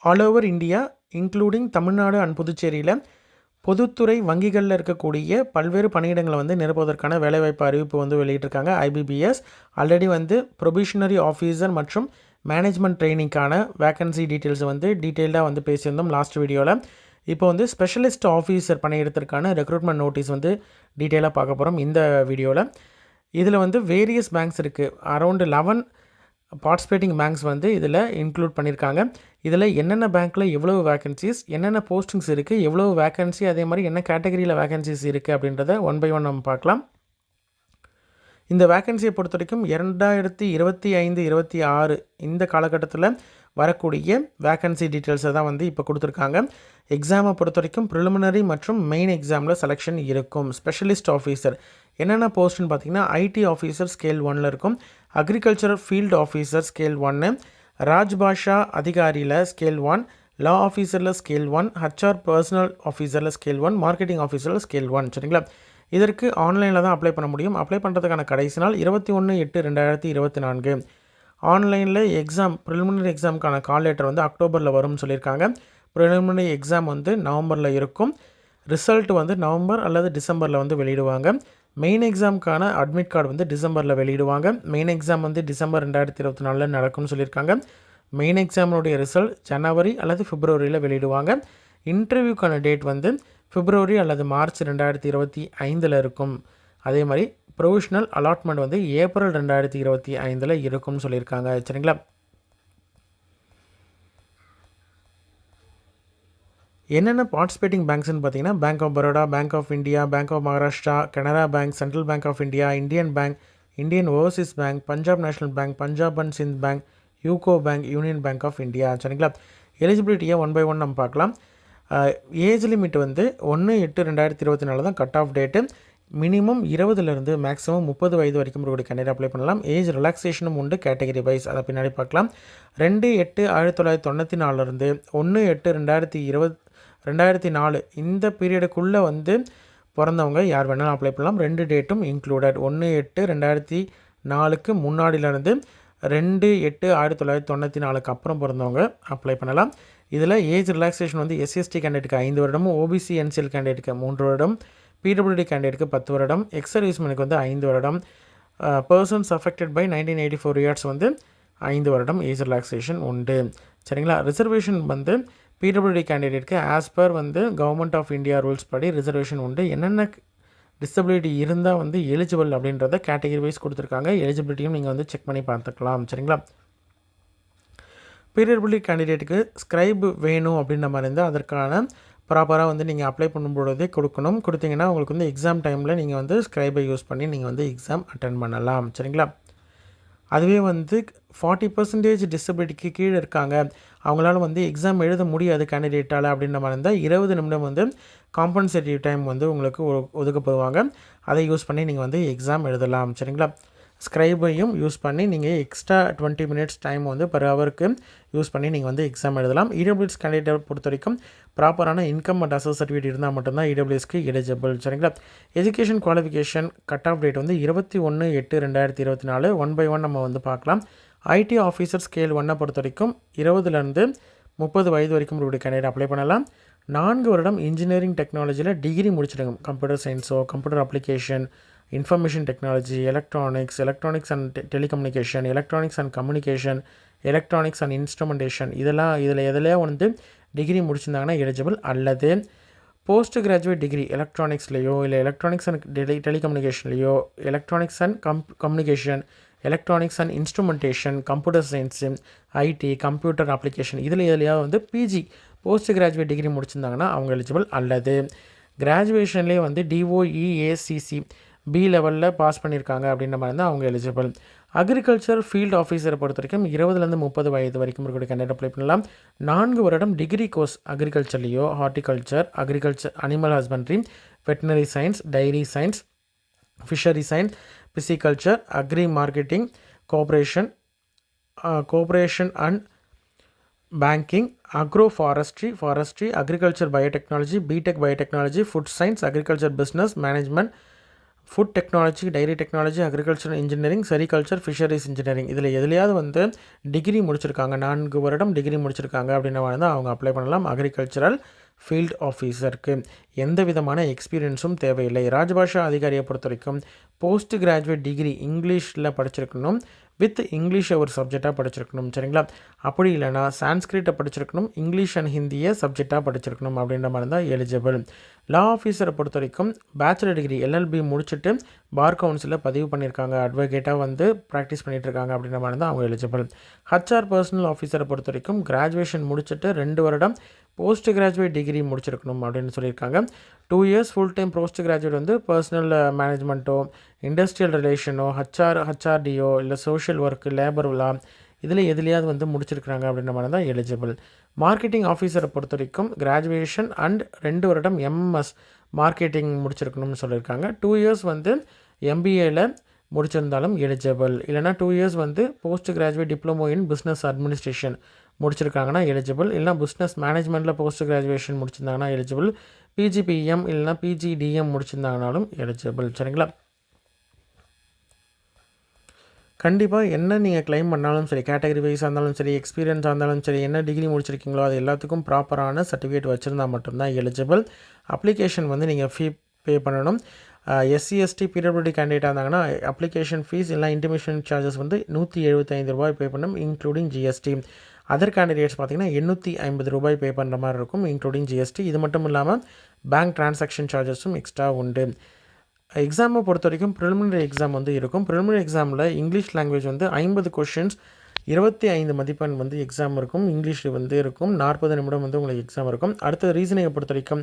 All over India including Tamil Nadu and புதுச்சேரியில் பொதுத்துறை வங்கிகளில் இருக்கக்கூடிய பல்வேறு பணியிடங்களை வந்து நிரப்புவதற்கான வேலைவாய்ப்பு அறிவிப்பு வந்து வெளியிட்டிருக்காங்க. ஐபிபிஎஸ் ஆல்ரெடி வந்து ப்ரொபிஷனரி ஆஃபீஸர் மற்றும் மேனேஜ்மெண்ட் ட்ரைனிங்கான வேக்கன்சி டீட்டெயில்ஸ் வந்து டீட்டெயில்டாக வந்து பேசியிருந்தோம் லாஸ்ட் வீடியோவில். இப்போ வந்து ஸ்பெஷலிஸ்ட் ஆஃபீஸர் பணியிடத்திற்கான ரெக்ரூட்மெண்ட் நோட்டீஸ் வந்து டீட்டெயிலாக பார்க்க போகிறோம் இந்த வீடியோவில். இதில் வந்து வேரியஸ் பேங்க்ஸ் இருக்குது. அரௌண்ட் 11 பார்ட்டிசிபேட்டிங் பேங்க்ஸ் வந்து இதில் இன்க்ளூட் பண்ணியிருக்காங்க. இதில் என்னென்ன பேங்க்கில் எவ்வளோ வேக்கன்சிஸ், என்னென்ன போஸ்டிங்ஸ் இருக்குது, எவ்வளோ வேக்கன்சி, அதே மாதிரி என்ன கேட்டகரியில் வேக்கன்சிஸ் இருக்குது அப்படின்றத ஒன் பை ஒன் நம்ம பார்க்கலாம். இந்த வேக்கன்சியை பொறுத்த வரைக்கும் 2025-26 இந்த காலகட்டத்தில் வரக்கூடிய வேக்கன்சி டீட்டெயில்ஸை தான் வந்து இப்போ கொடுத்துருக்காங்க. எக்ஸாமை பொறுத்த வரைக்கும் ப்ரிலிமினரி மற்றும் மெயின் எக்ஸாமில் செலெக்ஷன் இருக்கும். ஸ்பெஷலிஸ்ட் ஆஃபீஸர் என்னென்ன போஸ்ட்னு பார்த்தீங்கன்னா ஐடி ஆஃபீஸர் ஸ்கேல் 1ல் இருக்கும், agricultural field officer scale 1, Rajbhasha அதிகாரியில் ஸ்கேல் 1, லா ஆஃபீஸரில் ஸ்கேல் 1, ஹச்ஆர் பர்சனல் ஆஃபீஸரில் ஸ்கேல் 1, மார்க்கெட்டிங் ஆஃபீஸரில் ஸ்கேல் 1. சரிங்களா? இதற்கு ஆன்லைனில் தான் அப்ளை பண்ண முடியும். அப்ளை பண்ணுறதுக்கான கடைசி நாள் 21/8/2024. ஆன்லைனில் எக்ஸாம் ப்ரிலிமினரி எக்ஸாமுக்கான கால் லெட்டர் வந்து அக்டோபரில் வரும்னு சொல்லியிருக்காங்க. ப்ரிலிமினரி எக்ஸாம் வந்து நவம்பரில் இருக்கும். ரிசல்ட் வந்து நவம்பர் அல்லது டிசம்பரில் வந்து வெளியிடுவாங்க. மெயின் எக்ஸாமுக்கான அட்மிட் கார்டு வந்து டிசம்பரில் வெளியிடுவாங்க. மெயின் எக்ஸாம் வந்து டிசம்பர் 2024 நடக்கும்னு சொல்லியிருக்காங்க. மெயின் எக்ஸாமினுடைய ரிசல்ட் ஜனவரி அல்லது பிப்ரவரியில் வெளியிடுவாங்க. இன்டர்வியூக்கான டேட் வந்து பிப்ரவரி அல்லது மார்ச் 2025 இருக்கும். அதே மாதிரி ப்ரொவிஷனல் அலாட்மெண்ட் வந்து ஏப்ரல் 2025 இருக்கும்னு சொல்லியிருக்காங்க. சரிங்களா? என்னென்ன பார்ட்டிசிபேட்டிங் பேங்க்ஸ்னு பார்த்தீங்கன்னா bank of Baroda, bank of India, bank of Maharashtra, Canara bank, central bank of India, Indian bank, Indian overseas bank, Punjab national bank, Punjab and Sind bank, UCO bank, union bank of India. சரிங்களா? எலிஜிபிலிட்டியை one by one நம்ம பார்க்கலாம். Age limit வந்து 1/8/2024 தான் cut off date. Minimum 20லேருந்து maximum 30 வயது வரைக்கும் இருக்கக்கூடிய கேண்டிடேட் அப்ளை பண்ணலாம். ஏஜ் ரிலாக்ஸேஷனும் உண்டு, கேட்டகரி வைஸ். அதை பின்னாடி பார்க்கலாம். 2/8/1994 1/8/2024 இந்த பீரியடுக்குள்ளே வந்து பிறந்தவங்க யார் வேணாலும் அப்ளை பண்ணலாம். 2 டேட்டும் இன்க்ளூடட். 1/8/2004 முன்னாடியிலேருந்து 2/8/1994 அப்புறம் பிறந்தவங்க அப்ளை பண்ணலாம். இதில் ஏஜ் ரிலாக்ஸேஷன் வந்து எஸ்சிஎஸ்டி கேண்டிடேட்டுக்கு 5 வருடமும், ஓபிசி என்சிஎல் கேண்டிடேட்டுக்கு 3 வருடம், பிடபிள்யூடி கேண்டிடேட்டுக்கு 10 வருடம், எக்ஸ் சர்வீஸ்மேனுக்கு வந்து 5 வருடம், பர்சன்ஸ் அஃபெக்டட் பை 1984 இயர்ஸ் வந்து 5 வருடம் ஏஜ் ரிலாக்ஸேஷன் உண்டு. சரிங்களா? ரிசர்வேஷன் வந்து பிடபிள்யூடி கேண்டிடேட்டுக்கு ஆஸ் பர் வந்து கவர்மெண்ட் ஆஃப் இந்தியா ரூல்ஸ் படி ரிசர்வேஷன் உண்டு. என்னென்ன டிசபிலிட்டி இருந்தால் வந்து எலிஜிபிள் அப்படின்றத கேட்டகரி வைஸ் கொடுத்துருக்காங்க. எலிஜிபிலிட்டியும் நீங்கள் வந்து செக் பண்ணி பார்த்துக்கலாம். சரிங்களா? பிடபிள்யூடி கேண்டிடேட்டுக்கு ஸ்க்ரைப் வேணும் அப்படின்ற மாதிரி இருந்தால் அதற்கான ப்ராப்பராக வந்து நீங்கள் அப்ளை பண்ணும்பொழுதே கொடுக்கணும். கொடுத்தீங்கன்னா உங்களுக்கு வந்து எக்ஸாம் டைமில் நீங்கள் வந்து ஸ்க்ரைபை யூஸ் பண்ணி நீங்கள் வந்து எக்ஸாம் அட்டன் பண்ணலாம். சரிங்களா? அதுவே வந்து 40% டிசபிலிட்டிக்கு கீழே இருக்காங்க, அவங்களால வந்து எக்ஸாம் எழுத முடியாது கேண்டிடேட்டால் அப்படின்ற மாதிரி இருந்தால் 20 நிமிடம் வந்து காம்பன்சேட்டிவ் டைம் வந்து உங்களுக்கு ஒதுக்கப்படுவாங்க. அதை யூஸ் பண்ணி நீங்கள் வந்து எக்ஸாம் எழுதலாம். சரிங்களா? ஸ்க்ரைபையும் யூஸ் பண்ணி நீங்கள் எக்ஸ்ட்ரா 20 மினிட்ஸ் டைம் வந்து பர் ஹவருக்கு யூஸ் பண்ணி நீங்கள் வந்து எக்ஸாம் எழுதலாம். இடபிள்யூஎஸ் கேண்டிடேட்டை பொறுத்த வரைக்கும் ப்ராப்பரான இன்கம் அண்ட் அசஸ் சர்டிஃபிகேட் இருந்தால் மட்டும்தான் இடபிள்யூஎஸ்க்கு எலிஜிபிள். சரிங்களா? Education qualification cut off date வந்து 21/8/2024. ஒன் பை ஒன் நம்ம வந்து பார்க்கலாம். ஐடி ஆஃபீஸர் ஸ்கேல் 1 பொறுத்த வரைக்கும் 20லேருந்து 30 வயது வரைக்கும் இருக்கக்கூடிய கேண்டிடேட் அப்ளை பண்ணலாம். 4 வருடம் இன்ஜினியரிங் டெக்னாலஜியில் டிகிரி முடிச்சிடுங்க. கம்ப்யூட்டர் சயின்ஸோ, computer application, information technology, electronics and telecommunication, electronics and communication, electronics and instrumentation, இதில் எதுலையா வந்து டிகிரி முடிச்சிருந்தாங்கன்னா எலிஜிபிள். அல்லது போஸ்ட் கிராஜுவேட் டிகிரி எலக்ட்ரானிக்ஸ்லையோ, இல்லை எலக்ட்ரானிக்ஸ் அண்ட் டெலிகம்யூனிகேஷன்லையோ, electronics and communication, electronics and instrumentation, computer science, IT, computer application, இதில் எதுலையா வந்து பிஜி போஸ்ட் கிராஜுவேட் டிகிரி முடிச்சிருந்தாங்கன்னா அவங்க எலிஜிபிள். அல்லது கிராஜுவேஷன்லேயே வந்து டிஓஇஏசிசி பி லெவலில் பாஸ் பண்ணியிருக்காங்க அப்படின்ற மாதிரி இருந்தால் அவங்க எலிஜிபிள். அக்ரிகல்ச்சர் ஃபீல்டு ஆஃபீஸரை பொறுத்த வரைக்கும் 20லேருந்து 30 வயது வரைக்கும் இருக்கக்கூடிய கேண்டிடேட் அப்ளை பண்ணலாம். 4 வருடம் டிகிரி கோர்ஸ் அக்ரிகல்ச்சர்லேயோ, agriculture, animal husbandry, veterinary science, dairy science, fishery science, pisciculture, agri marketing, cooperation and banking, agro forestry, agriculture biotechnology, BTech biotechnology, food science, agriculture business management, food technology, dairy technology, agriculture engineering, sericulture, fisheries engineering இதில் எதுலையாவது வந்து degree முடிச்சிருக்காங்க, 4 வருடம் degree முடிச்சிருக்காங்க அப்படின்ற மாதிரி தான் அவங்க அப்ளை பண்ணலாம். அக்ரிகல்ச்சரல் ஃபீல்ட் ஆஃபீஸருக்கு எந்த விதமான எக்ஸ்பீரியன்ஸும் தேவையில்லை. ராஜபாஷா அதிகாரியை பொறுத்த வரைக்கும் போஸ்ட் கிராஜுவேட் டிகிரி இங்கிலீஷில் படிச்சிருக்கணும், வித் இங்கிலீஷை ஒரு சப்ஜெக்டாக படிச்சிருக்கணும். சரிங்களா? அப்படி இல்லைனா சான்ஸ்கிரிட்டை படிச்சிருக்கணும், இங்கிலீஷ் அண்ட் ஹிந்தியை சப்ஜெக்டாக படிச்சிருக்கணும் அப்படின்ற மாதிரி தான் எலிஜிபிள். லா ஆஃபீஸரை பொறுத்த வரைக்கும் பேச்சுலர் டிகிரி எல்எல்பி முடிச்சுட்டு பார் கவுன்சிலில் பதிவு பண்ணியிருக்காங்க, அட்வொகேட்டாக வந்து ப்ராக்டிஸ் பண்ணிகிட்ருக்காங்க அப்படின்ற மாதிரி தான் அவங்க எலிஜிபிள். ஹச்ஆர் பர்சனல் ஆஃபீஸரை பொறுத்த வரைக்கும் கிராஜுவேஷன் முடிச்சுட்டு 2 வருடம் போஸ்ட் கிராஜுவேட் டிகிரி முடிச்சிருக்கணும் அப்படின்னு சொல்லியிருக்காங்க. 2 years full time post graduate வந்து பர்சனல் மேனேஜ்மெண்ட்டோ, இண்டஸ்ட்ரியல் ரிலேஷனோ, ஹச்ஆர்டிஓ இல்லை சோஷியல் ஒர்க்கு, லேபர் லா இதில் எதுலையாவது வந்து முடிச்சிருக்கிறாங்க அப்படின்ற மாதிரி தான் எலிஜிபிள். மார்க்கெட்டிங் ஆஃபீஸரை பொறுத்த வரைக்கும் கிராஜுவேஷன் அண்ட் 2 வருடம் எம்எஸ் மார்க்கெட்டிங் முடிச்சிருக்கணும்னு சொல்லியிருக்காங்க. 2 இயர்ஸ் வந்து எம்பிஏல முடிச்சிருந்தாலும் எலிஜிபிள். இல்லைனா 2 இயர்ஸ் வந்து post graduate diploma in business administration முடிச்சிருக்காங்கன்னா எலிஜிபிள். இல்லைனா பிஸ்னஸ் மேனேஜ்மெண்ட்டில் போஸ்ட் கிராஜுவேஷன் முடிச்சிருந்தாங்கன்னா எலிஜிபிள். பிஜிபிஎம் இல்லைனா பிஜிடிஎம் முடிச்சிருந்தாங்கனாலும் எலிஜிபிள். சரிங்களா? கண்டிப்பாக என்ன நீங்கள் கிளைம் பண்ணாலும் சரி, கேட்டகரி வைஸாக இருந்தாலும் சரி, எக்ஸ்பீரியன்ஸாக இருந்தாலும் சரி, என்ன டிகிரி முடிச்சிருக்கீங்களோ அது எல்லாத்துக்கும் ப்ராப்பரான சர்டிஃபிகேட் வச்சுருந்தால் மட்டும்தான் எலிஜிபிள். அப்ளிகேஷன் வந்து நீங்கள் ஃபீ பே பண்ணணும். எஸ்சி எஸ்டி பிடபிள்யூடி கேண்டிடேட்டாக இருந்தாங்கன்னா அப்ளிகேஷன் ஃபீஸ் இல்லை இன்டிமேஷன் சார்ஜஸ் வந்து ₹175 பே பண்ணணும், இன்க்ளூடிங் ஜிஎஸ்டி. அதர் கேண்டிடேட்ஸ் பார்த்திங்கன்னா ₹850 பே பண்ணுற மாதிரி இருக்கும், இன்க்ளூடிங் ஜிஎஸ்டி. இது மட்டும் இல்லாமல் பேங்க் டிரான்சாக்ஷன் சார்ஜஸும் எக்ஸ்ட்ரா உண்டு. எக்ஸாமை பொறுத்த வரைக்கும் ப்ரிலிமினரி எக்ஸாம் வந்து இருக்கும். ப்ரிலிமினரி எக்ஸாமில் இங்கிலீஷ் லாங்குவேஜ் வந்து 50 கொஷின்ஸ், 25 மதிப்பெண் வந்து எக்ஸாம் இருக்கும். இங்கிலீஷில் வந்து இருக்கும். 40 நிமிடம் வந்து உங்களுக்கு எக்ஸாம் இருக்கும். அடுத்த ரீசனிங்கை பொறுத்த வரைக்கும்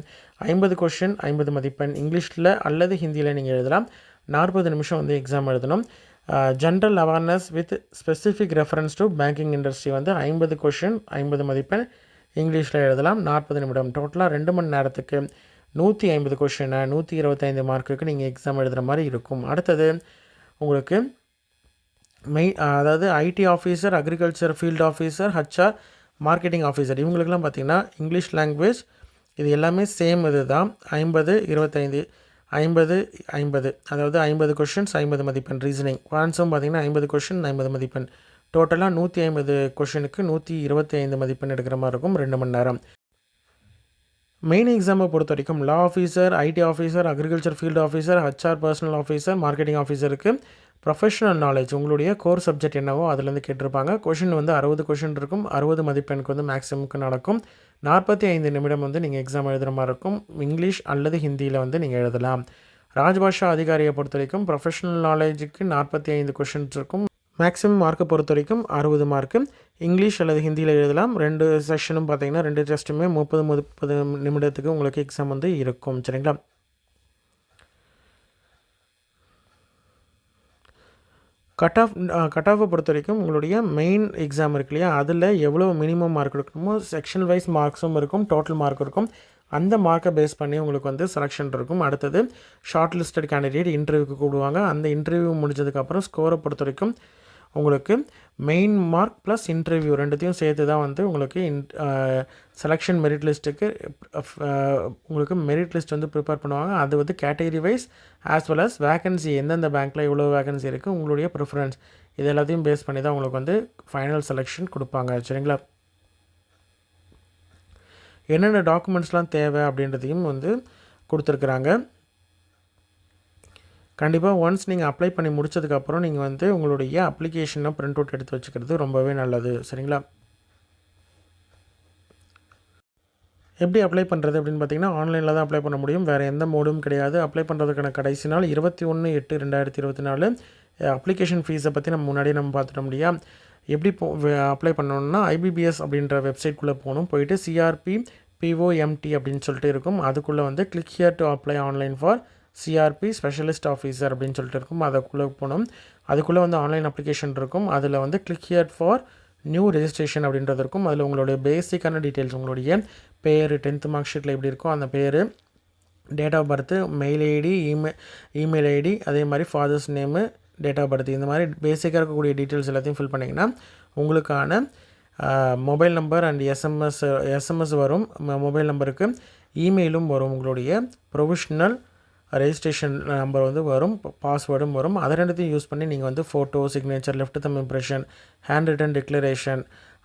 50 கொஷின், 50 மதிப்பெண் இங்கிலீஷில் அல்லது ஹிந்தியில் நீங்கள் எழுதலாம். 40 நிமிஷம் வந்து எக்ஸாம் எழுதணும். General awareness with specific reference to banking industry வந்து 50 கொஷின், 50 மதிப்பெண் இங்கிலீஷில் எழுதலாம். 40 நிமிடம். டோட்டலாக 2 மணி நேரத்துக்கு 150 கொஷினை 125 மார்க்குக்கு நீங்கள் எக்ஸாம் எழுதுகிற மாதிரி இருக்கும். அடுத்தது உங்களுக்கு அதாவது ID officer, agriculture field officer, HR, marketing officer இவங்களுக்கெல்லாம் பார்த்திங்கன்னா இங்கிலீஷ் லாங்குவேஜ் இது எல்லாமே சேம் இது தான். 50, 25, 50, 50 அதாவது 50 கொஷின்ஸ், 50 மதிப்பெண். ரீசனிங் ஆன்சரும் பார்த்திங்கன்னா 50 கொஷின், 50 மதிப்பெண். டோட்டலாக 150 கொஷினுக்கு 125 மதிப்பெண் எடுக்கிற மாதிரி இருக்கும். 2 மணி நேரம். மெயின் எக்ஸாமை பொறுத்த வரைக்கும் law officer, IT officer, agriculture field officer, HR personnel officer, marketing ஆஃபீஸருக்கு ப்ரொஃபஷனல் நாலேஜ் உங்களுடைய கோர் சப்ஜெக்ட் என்னவோ அதுலேருந்து கேட்டிருப்பாங்க. கொஷின் வந்து 60 கொஷின் இருக்கும். 60 மதிப்பெண்ணுக்கு வந்து மேக்ஸிமுக்கு நடக்கும். 45 நிமிடம் வந்து நீங்கள் எக்ஸாம் எழுதுகிற மாதிரி இருக்கும். இங்கிலீஷ் அல்லது ஹிந்தியில் வந்து நீங்கள் எழுதலாம். ராஜபாஷா அதிகாரியை பொறுத்த வரைக்கும் ப்ரொஃபஷனல் நாலேஜுக்கு 45 கொஷின்ஸ் இருக்கும். மேக்ஸிமம் மார்க்கை பொறுத்த வரைக்கும் 60 மார்க்கு. இங்கிலீஷ் அல்லது ஹிந்தியில் எழுதலாம். 2 செஷனும் பார்த்தீங்கன்னா 2 டெஸ்ட்டுமே 30 நிமிடத்துக்கு உங்களுக்கு எக்ஸாம் வந்து இருக்கும். சரிங்களா? கட் ஆஃபை பொறுத்த வரைக்கும் உங்களுடைய மெயின் எக்ஸாம் இருக்கு இல்லையா, அதில் எவ்வளோ மினிமம் மார்க் இருக்கணுமோ செக்ஷன் வைஸ் மார்க்ஸும் இருக்கும், டோட்டல் மார்க் இருக்கும். அந்த மார்க்கை பேஸ் பண்ணி உங்களுக்கு வந்து செலெக்ஷன் இருக்கும். அடுத்தது ஷார்ட் லிஸ்டட் கேண்டிடேட் இன்டர்வியூக்கு கூப்பிடுவாங்க. அந்த இன்டர்வியூ முடிஞ்சதுக்கப்புறம் ஸ்கோரை பொறுத்த வரைக்கும் உங்களுக்கு மெயின் மார்க் ப்ளஸ் இன்டர்வியூ ரெண்டுத்தையும் சேர்த்து தான் வந்து உங்களுக்கு செலெக்ஷன் மெரிட் லிஸ்ட்டுக்கு உங்களுக்கு மெரிட் லிஸ்ட் வந்து ப்ரிப்பேர் பண்ணுவாங்க. அது வந்து category wise as well as vacancy, எந்தெந்த பேங்க்கில் எவ்வளோ வேகன்சி இருக்குது, உங்களுடைய ப்ரிஃபரன்ஸ் இது எல்லாத்தையும் பேஸ் பண்ணி தான் உங்களுக்கு வந்து ஃபைனல் செலெக்ஷன் கொடுப்பாங்க. சரிங்களா? என்னென்ன டாக்குமெண்ட்ஸ்லாம் தேவை அப்படின்றதையும் வந்து கொடுத்துருக்குறாங்க. கண்டிப்பாக ஒன்ஸ் நீங்கள் அப்ளை பண்ணி முடிச்சதுக்கப்புறம் நீங்கள் வந்து உங்களுடைய அப்ளிகேஷனை பிரிண்ட் அவுட் எடுத்து வச்சுக்கிறது ரொம்பவே நல்லது. சரிங்களா? எப்படி அப்ளை பண்ணுறது அப்படின்னு பார்த்தீங்கன்னா ஆன்லைனில் தான் அப்ளை பண்ண முடியும். வேறு எந்த மோடும் கிடையாது. அப்ளை பண்ணுறதுக்கான கடைசி நாள் 21/8/2024. அப்ளிகேஷன் ஃபீஸை பற்றி நம்ம முன்னாடியே பார்த்துட்டோம் இல்லையா? எப்படி அப்ளை பண்ணணுன்னா ஐபிபிஎஸ் அப்படின்ற வெப்சைட்குள்ளே போகணும். போயிட்டு சிஆர்பி பிஓஎம்டி அப்படின்னு சொல்லிட்டு இருக்கும். அதுக்குள்ளே வந்து click here to apply online for CRP specialist officer அப்படின்னு சொல்லிட்டு இருக்கும். அதுக்குள்ளே போகணும். அதுக்குள்ளே வந்து ஆன்லைன் அப்ளிகேஷன் இருக்கும். அதில் வந்து click here for new registration அப்படின்றது இருக்கும். அதில் உங்களுடைய பேசிக்கான டீட்டெயில்ஸ், உங்களுடைய பேர், 10th மார்க் ஷீட்டில் எப்படி இருக்கோ அந்த பேர், date of birth, mail ID, email ID, அதே மாதிரி father's name, date of birth, இந்த மாதிரி பேசிக்காக இருக்கக்கூடிய டீட்டெயில்ஸ் எல்லாத்தையும் ஃபில் பண்ணிங்கன்னா உங்களுக்கான மொபைல் நம்பர் அண்ட் எஸ்எம்எஸ் வரும். மொபைல் நம்பருக்கு இமெயிலும் வரும். உங்களுடைய ப்ரொவிஷ்னல் ரெஜிஸ்ட்ரேஷன் நம்பர் வந்து வரும், பாஸ்வேர்டும் வரும். அதை ரெண்டுத்தையும் யூஸ் பண்ணி நீங்கள் வந்து ஃபோட்டோ, சிக்னேச்சர், லெஃப்ட் தம் இம்ப்ரெஷன், ஹேண்ட் ரிட்டன் டிக்ளரேஷன்,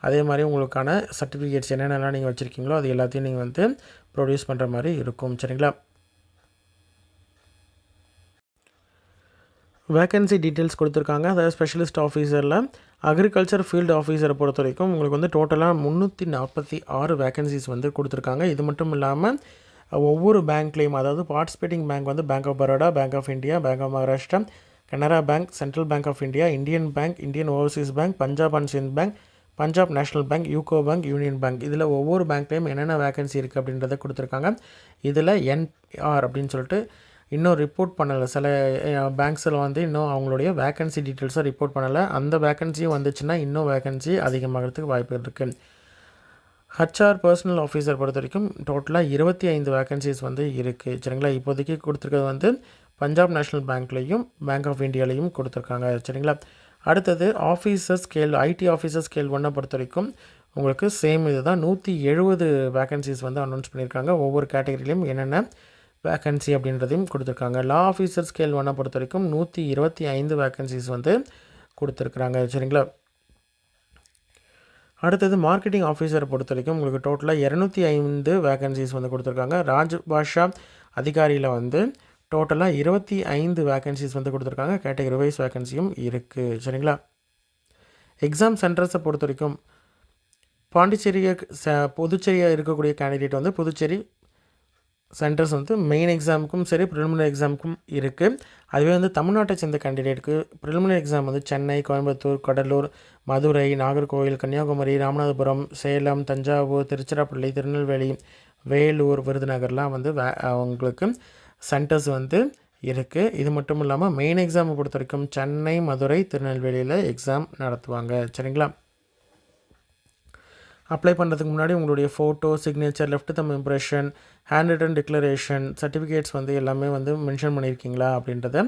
அதே மாதிரி உங்களுக்கான சர்டிஃபிகேட்ஸ் என்னென்னலாம் நீங்கள் வச்சுருக்கீங்களோ அது எல்லாத்தையும் நீங்கள் வந்து ப்ரொடியூஸ் பண்ணுற மாதிரி இருக்கும். சரிங்களா? வேக்கன்சி டீட்டெயில்ஸ் கொடுத்துருக்காங்க. அதாவது ஸ்பெஷலிஸ்ட் ஆஃபீஸரில் அக்ரிகல்ச்சர் ஃபீல்டு ஆஃபீஸரை பொறுத்த வரைக்கும் உங்களுக்கு வந்து டோட்டலாக 346 வேக்கன்சிஸ் வந்து கொடுத்துருக்காங்க. இது மட்டும் இல்லாமல் ஒவ்வொரு பேங்க்லேயும், அதாவது பார்ட்டிசிபேட்டிங் பேங்க் வந்து bank of Baroda, bank of India, bank of Maharashtra, Canara bank, central bank of India, Indian bank, Indian overseas bank, Punjab and Sind bank, Punjab national bank, UCO bank, union bank, இதில் ஒவ்வொரு பேங்க்லேயும் என்னென்ன வேக்கன்சி இருக்குது அப்படின்றத கொடுத்துருக்காங்க. இதில் என்ஆர் அப்படின்னு சொல்லிட்டு இன்னும் ரிப்போர்ட் பண்ணலை. சில பேங்க்ஸில் வந்து இன்னும் அவங்களுடைய வேக்கன்சி டீட்டெயில்ஸை ரிப்போர்ட் பண்ணலை. அந்த வேக்கன்சியும் வந்துச்சுன்னா இன்னும் வேக்கன்சி அதிகமாகிறதுக்கு வாய்ப்பு இருக்குது. ஹச்ஆர் பர்சனல் ஆஃபீஸர் பொறுத்த வரைக்கும் டோட்டலாக 25 வேக்கன்சிஸ் வந்து இருக்குது. சரிங்களா? இப்போதைக்கு கொடுத்துருக்கிறது வந்து பஞ்சாப் நேஷனல் பேங்க்லேயும் பேங்க் ஆஃப் இந்தியாலையும் கொடுத்துருக்காங்க. சரிங்களா? அடுத்தது officer scale, ID officer scale 1 பொறுத்த வரைக்கும் உங்களுக்கு சேம் இது தான். 170 வேக்கன்சிஸ் வந்து அனௌன்ஸ் பண்ணியிருக்காங்க. ஒவ்வொரு கேட்டகரியிலையும் என்னென்ன வேக்கன்சி அப்படின்றதையும் கொடுத்துருக்காங்க. லா ஆஃபீஸர் ஸ்கேல் 1 பொறுத்த வரைக்கும் 125 வேக்கன்சிஸ் வந்து கொடுத்துருக்குறாங்க. சரிங்களா? அடுத்தது மார்க்கெட்டிங் ஆஃபீஸரை பொறுத்த வரைக்கும் உங்களுக்கு டோட்டலாக 205 வேக்கன்சிஸ் வந்து கொடுத்துருக்காங்க. ராஜ்பாஷா அதிகாரியில் வந்து டோட்டலாக 25 வேக்கன்சிஸ் வந்து கொடுத்துருக்காங்க. கேட்டகரி வைஸ் வேக்கன்சியும் இருக்குது. சரிங்களா? எக்ஸாம் சென்டர்ஸை பொறுத்த வரைக்கும் புதுச்சேரியாக இருக்கக்கூடிய கேண்டிடேட் வந்து புதுச்சேரி சென்டர்ஸ் வந்து மெயின் எக்ஸாமுக்கும் சரி, ப்ரிலிமினரி எக்ஸாமுக்கும் இருக்குது. அதுவே வந்து தமிழ்நாட்டை சேர்ந்த கேண்டிடேட்டுக்கு ப்ரிலிமினரி எக்ஸாம் வந்து சென்னை, கோயம்புத்தூர், கடலூர், மதுரை, நாகர்கோவில், கன்னியாகுமரி, ராமநாதபுரம், சேலம், தஞ்சாவூர், திருச்சிராப்பள்ளி, திருநெல்வேலி, வேலூர், விருதுநகர்லாம் வந்து அவங்களுக்கு சென்டர்ஸ் வந்து இருக்குது. இது மட்டும் இல்லாமல் மெயின் எக்ஸாமை பொறுத்த வரைக்கும் சென்னை, மதுரை, திருநெல்வேலியில் எக்ஸாம் நடத்துவாங்க. சரிங்களா? அப்ளை பண்ணுறதுக்கு முன்னாடி உங்களுடைய ஃபோட்டோ, சிக்னேச்சர், லெஃப்ட் தம் impression, hand return declaration, certificates வந்து எல்லாமே வந்து மென்ஷன் பண்ணியிருக்கீங்களா அப்படின்றத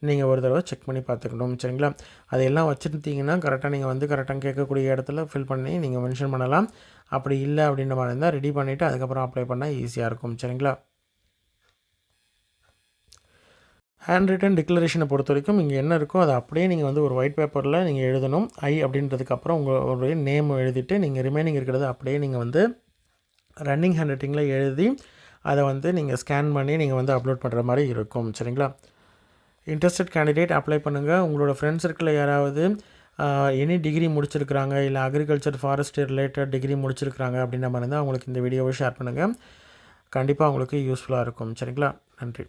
நீங்கள் ஒரு தடவை செக் பண்ணி பார்த்துக்கணும். சரிங்களா? அதையெல்லாம் வச்சுருந்தீங்கன்னா கரெக்டாக நீங்கள் வந்து கரெக்டாக கேட்கக்கூடிய இடத்துல ஃபில் பண்ணி நீங்கள் மென்ஷன் பண்ணலாம். அப்படி இல்லை அப்படின்ற மாதிரி இருந்தால் ரெடி பண்ணிவிட்டு அதுக்கப்புறம் அப்ளை பண்ணால் ஈஸியாக இருக்கும். சரிங்களா? ஹேண்ட் ரிட்டன் டிக்ளரேஷனை பொறுத்த வரைக்கும் இங்கே என்ன இருக்கோ அதை அப்படியே நீங்கள் வந்து ஒரு ஒயிட் பேப்பரில் நீங்கள் எழுதணும். அப்படின்றதுக்கப்புறம் உங்களுடைய நேம் எழுதிட்டு நீங்கள் ரிமைனிங் இருக்கிறத அப்படியே நீங்கள் வந்து ரன்னிங் ஹேண்ட் ரைட்டிங்கில் எழுதி அதை வந்து நீங்கள் ஸ்கேன் பண்ணி நீங்கள் வந்து அப்லோட் பண்ணுற மாதிரி இருக்கும். சரிங்களா? இன்ட்ரெஸ்டட் கேண்டிடேட் அப்ளை பண்ணுங்கள். உங்களோட ஃப்ரெண்ட்ஸ் சர்க்கிளில் யாராவது எனி டிகிரி முடிச்சிருக்கிறாங்க, இல்லை அக்ரிகல்ச்சர், ஃபாரஸ்ட்ரி ரிலேட்டட் டிகிரி முடிச்சிருக்கிறாங்க அப்படின்ற மாதிரி இருந்தால் அவங்களுக்கு இந்த வீடியோவை ஷேர் பண்ணுங்கள். கண்டிப்பாக உங்களுக்கு யூஸ்ஃபுல்லாக இருக்கும். சரிங்களா? நன்றி.